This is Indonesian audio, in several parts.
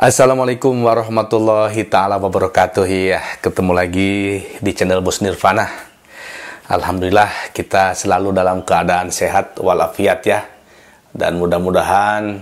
Assalamualaikum warahmatullahi ta'ala wabarakatuh. Ya, ketemu lagi di channel Bos Nirvana. Alhamdulillah kita selalu dalam keadaan sehat walafiat ya. Dan mudah-mudahan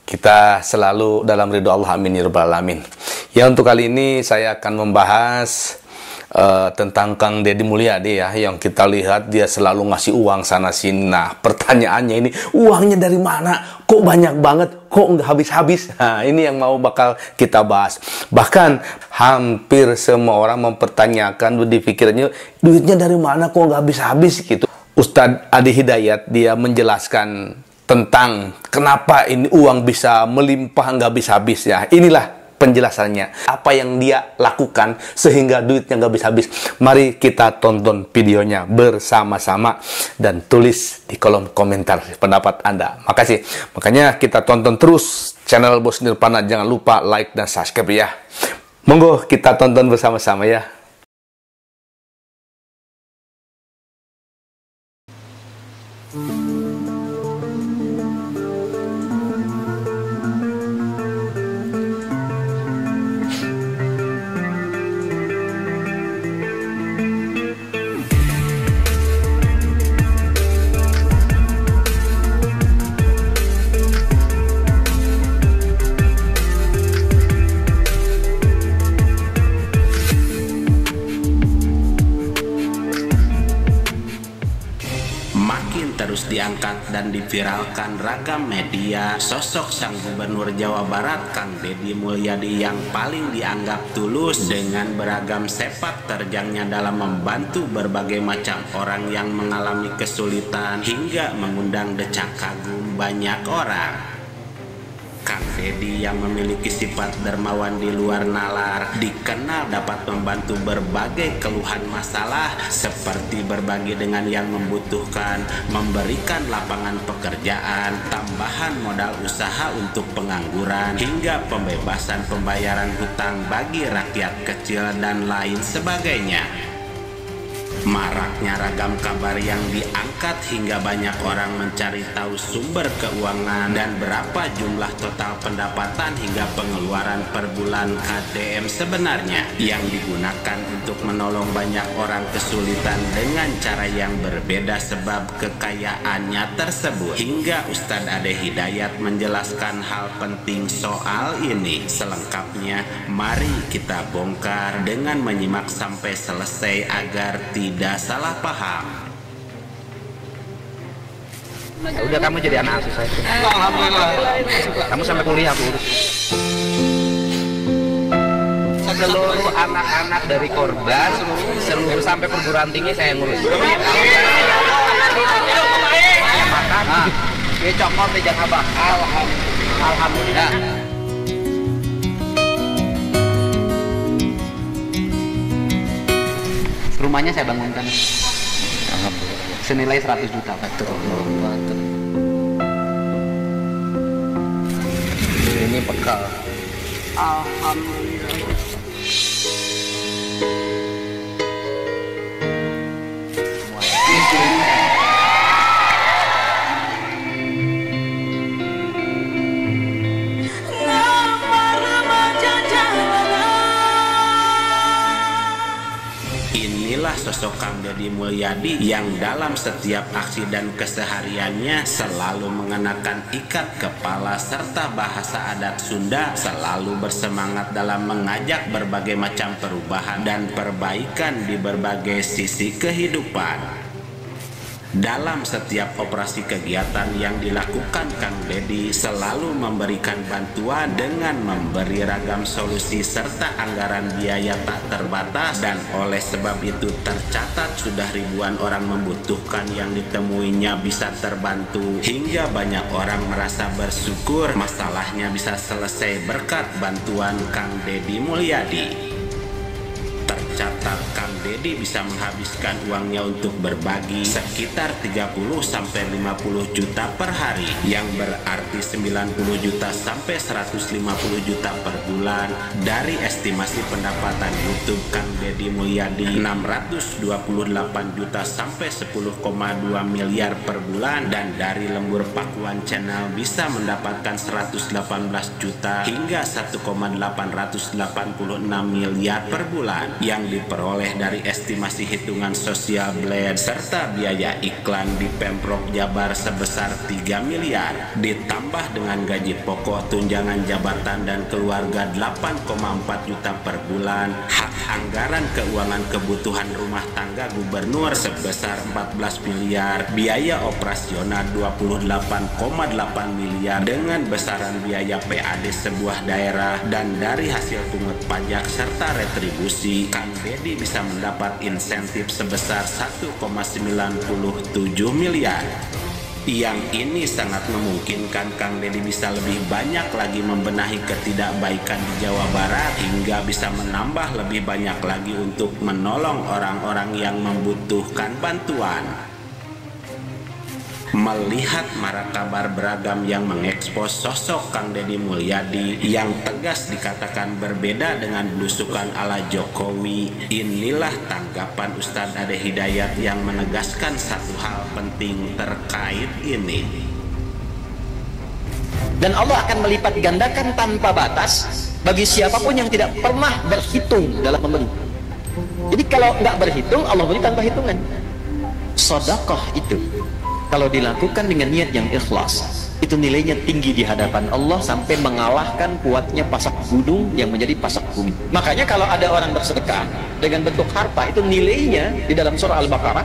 kita selalu dalam ridho Allah, amin ya rabbal alamin. Ya, untuk kali ini saya akan membahas tentang Kang Deddy Mulyadi ya, yang kita lihat dia selalu ngasih uang sana sini. Nah, pertanyaannya ini, uangnya dari mana? Kok banyak banget? Kok nggak habis-habis? Nah, ini yang mau bakal kita bahas. Bahkan hampir semua orang mempertanyakan, dipikirnya duitnya dari mana? Kok nggak habis-habis gitu. Ustadz Adi Hidayat dia menjelaskan tentang kenapa ini uang bisa melimpah nggak habis-habis ya. Inilah penjelasannya, apa yang dia lakukan sehingga duitnya nggak habis-habis. Mari kita tonton videonya bersama-sama dan tulis di kolom komentar pendapat Anda. Makasih. Makanya kita tonton terus channel Bos Nirvana. Jangan lupa like dan subscribe ya. Monggo kita tonton bersama-sama ya. Terus diangkat dan diviralkan ragam media sosok sang Gubernur Jawa Barat Kang Deddy Mulyadi yang paling dianggap tulus dengan beragam sepak terjangnya dalam membantu berbagai macam orang yang mengalami kesulitan hingga mengundang decak kagum banyak orang. Kang Deddy yang memiliki sifat dermawan di luar nalar dikenal dapat membantu berbagai keluhan masalah seperti berbagi dengan yang membutuhkan, memberikan lapangan pekerjaan, tambahan modal usaha untuk pengangguran, hingga pembebasan pembayaran hutang bagi rakyat kecil dan lain sebagainya. Maraknya ragam kabar yang diangkat hingga banyak orang mencari tahu sumber keuangan dan berapa jumlah total pendapatan hingga pengeluaran per bulan KDM sebenarnya yang digunakan untuk menolong banyak orang kesulitan dengan cara yang berbeda sebab kekayaannya tersebut. Hingga Ustadz Adi Hidayat menjelaskan hal penting soal ini. Selengkapnya mari kita bongkar dengan menyimak sampai selesai agar tidak salah paham. Udah, kamu jadi anak asuh saya. Alhamdulillah. Kamu sampai kuliah aku urus. Seluruh anak-anak dari korban, seluruh sampai perguruan tinggi saya ngurus. Makan, cokot di Jakarta. Alhamdulillah. Rumahnya saya bangunkan. Senilai 100 juta. Ini bekal. Alhamdulillah. Inilah sosok Kang Deddy Mulyadi yang dalam setiap aksi dan kesehariannya selalu mengenakan ikat kepala serta bahasa adat Sunda, selalu bersemangat dalam mengajak berbagai macam perubahan dan perbaikan di berbagai sisi kehidupan. Dalam setiap operasi kegiatan yang dilakukan Kang Deddy selalu memberikan bantuan dengan memberi ragam solusi serta anggaran biaya tak terbatas, dan oleh sebab itu tercatat sudah ribuan orang membutuhkan yang ditemuinya bisa terbantu hingga banyak orang merasa bersyukur masalahnya bisa selesai berkat bantuan Kang Deddy Mulyadi. tercatat Kang Dedi bisa menghabiskan uangnya untuk berbagi sekitar 30-50 juta per hari, yang berarti 90 juta sampai 150 juta per bulan. Dari estimasi pendapatan YouTube Kang Dedi Mulyadi 628 juta sampai 10,2 miliar per bulan, dan dari lembur Pakuan Channel bisa mendapatkan 118 juta hingga 1,886 miliar per bulan, yang diperoleh dari estimasi hitungan Social Blade serta biaya iklan di Pemprov Jabar sebesar 3 miliar, ditambah dengan gaji pokok, tunjangan jabatan dan keluarga 8,4 juta per bulan, hak anggaran keuangan kebutuhan rumah tangga gubernur sebesar 14 miliar, biaya operasional 28,8 miliar dengan besaran biaya PAD sebuah daerah, dan dari hasil pungut pajak serta retribusi, Kang Dedi bisa mendapat insentif sebesar 1,97 miliar. Yang ini sangat memungkinkan Kang Dedi bisa lebih banyak lagi membenahi ketidakbaikan di Jawa Barat, hingga bisa menambah lebih banyak lagi untuk menolong orang-orang yang membutuhkan bantuan. Melihat marak kabar beragam yang mengekspos sosok Kang Dedi Mulyadi yang tegas dikatakan berbeda dengan belusukan ala Jokowi, inilah tanggapan Ustadz Ade Hidayat yang menegaskan satu hal penting terkait ini. Dan Allah akan melipat gandakan tanpa batas bagi siapapun yang tidak pernah berhitung dalam memberi. Jadi kalau nggak berhitung, Allah beri tanpa hitungan. Sedekah itu kalau dilakukan dengan niat yang ikhlas, itu nilainya tinggi di hadapan Allah sampai mengalahkan kuatnya pasak gunung yang menjadi pasak bumi. Makanya kalau ada orang bersedekah dengan bentuk harta, itu nilainya di dalam surah Al-Baqarah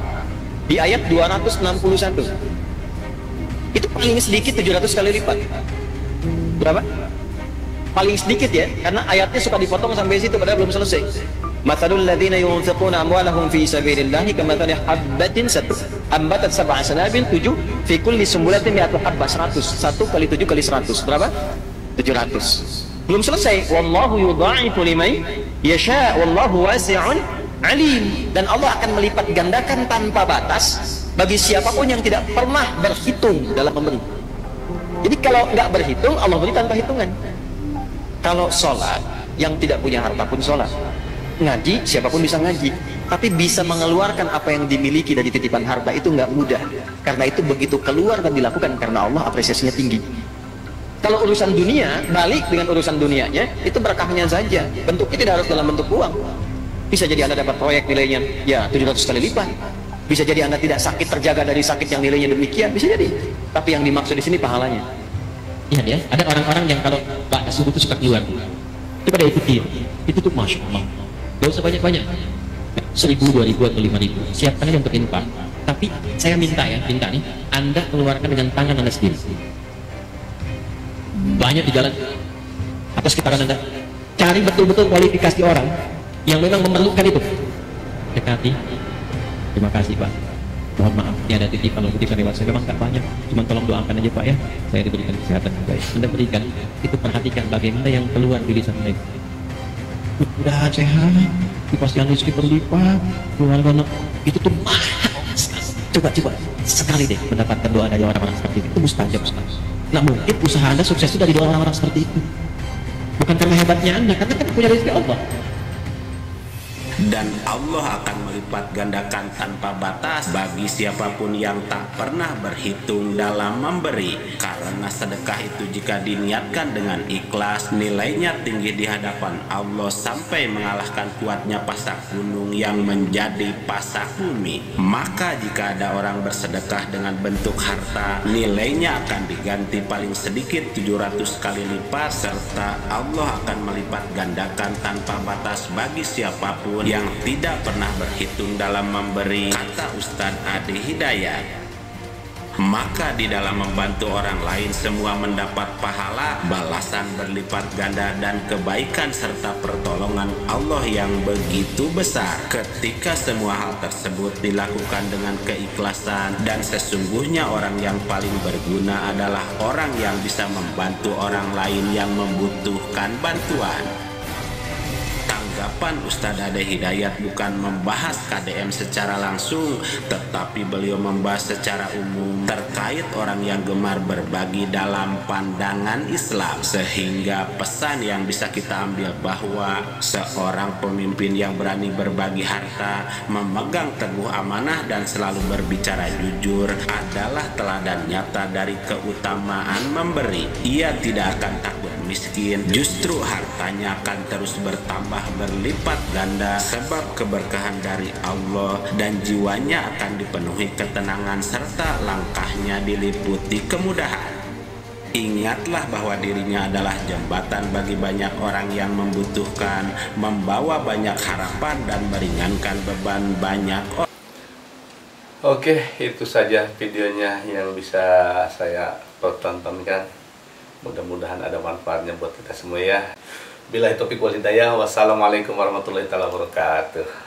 di ayat 261 itu paling sedikit 700 kali lipat. Berapa? Paling sedikit ya, karena ayatnya suka dipotong sampai situ padahal belum selesai. Mathalul ladzina yunfiquna amwalahum fi sabilillahi kamathali habbatin ambatat sab'a sanabil 7 fi kulli sumbulatin mi'atu habbah 100. 1 kali 7 kali 100 berapa? 700. Belum selesai. Wallahu yudha'ifu liman yasha wallahu wasi'un alim. Dan Allah akan melipat gandakan tanpa batas bagi siapapun yang tidak pernah berhitung dalam memberi. Jadi kalau nggak berhitung, Allah beri tanpa hitungan. Kalau sholat, yang tidak punya harta pun sholat. Ngaji, siapapun bisa ngaji, tapi bisa mengeluarkan apa yang dimiliki dari titipan harta itu nggak mudah. Karena itu begitu keluar dan dilakukan karena Allah, apresiasinya tinggi. Kalau urusan dunia, balik dengan urusan dunianya, itu berkahnya saja. Bentuknya tidak harus dalam bentuk uang. Bisa jadi Anda dapat proyek nilainya ya 700 kali lipat. Bisa jadi Anda tidak sakit, terjaga dari sakit yang nilainya demikian, bisa jadi. Tapi yang dimaksud di sini pahalanya. Iya ya, ada orang-orang yang kalau Pak subuh itu suka keluar. Itu pada ikuti. Itu tuh Masya Allah. Gak usah banyak-banyak, 1.000, 2.000 atau 5.000, siapkan aja untuk infak. Tapi saya minta nih, Anda keluarkan dengan tangan Anda sendiri. Banyak di jalan, atas sekitaran Anda, cari betul-betul kualifikasi orang yang memang memerlukan itu. Dekati, terima kasih Pak, mohon maaf, ini ada titipan, kalau titipan lewat saya memang tak banyak, cuma tolong doakan aja Pak ya, saya diberikan kesehatan yang baik. Anda berikan, itu perhatikan bagaimana yang keluar di lisan mereka. Mudah-mudahan sehat, dipastikan rezeki berlipat, keluarga itu tuh mahal. Coba sekali deh mendapatkan doa dari orang-orang seperti itu mustajab sekali. Nah mungkin usaha Anda sukses itu dari doa orang-orang seperti itu, bukan karena hebatnya Anda, karena kan punya rezeki Allah. Dan Allah akan melipat gandakan tanpa batas bagi siapapun yang tak pernah berhitung dalam memberi. Karena sedekah itu jika diniatkan dengan ikhlas, nilainya tinggi di hadapan Allah sampai mengalahkan kuatnya pasak gunung yang menjadi pasak bumi. Maka jika ada orang bersedekah dengan bentuk harta, nilainya akan diganti paling sedikit 700 kali lipat, serta Allah akan melipat gandakan tanpa batas bagi siapapun yang tidak pernah berhitung dalam memberi, kata Ustadz Ade Hidayat. Maka di dalam membantu orang lain semua mendapat pahala, balasan berlipat ganda dan kebaikan serta pertolongan Allah yang begitu besar. Ketika semua hal tersebut dilakukan dengan keikhlasan, dan sesungguhnya orang yang paling berguna adalah orang yang bisa membantu orang lain yang membutuhkan bantuan. Tanggapan Ustadz Ade Hidayat bukan membahas KDM secara langsung, tetapi beliau membahas secara umum terkait orang yang gemar berbagi dalam pandangan Islam. Sehingga pesan yang bisa kita ambil bahwa seorang pemimpin yang berani berbagi harta, memegang teguh amanah dan selalu berbicara jujur adalah teladan nyata dari keutamaan memberi. Ia tidak akan takut miskin, justru hartanya akan terus bertambah berlipat ganda sebab keberkahan dari Allah, dan jiwanya akan dipenuhi ketenangan serta langkahnya diliputi kemudahan. Ingatlah bahwa dirinya adalah jembatan bagi banyak orang yang membutuhkan, membawa banyak harapan dan meringankan beban banyak orang. Oke, itu saja videonya yang bisa saya pertontonkan. Mudah-mudahan ada manfaatnya buat kita semua ya. Billahi taufiq wal hidayah. Wassalamualaikum warahmatullahi wabarakatuh.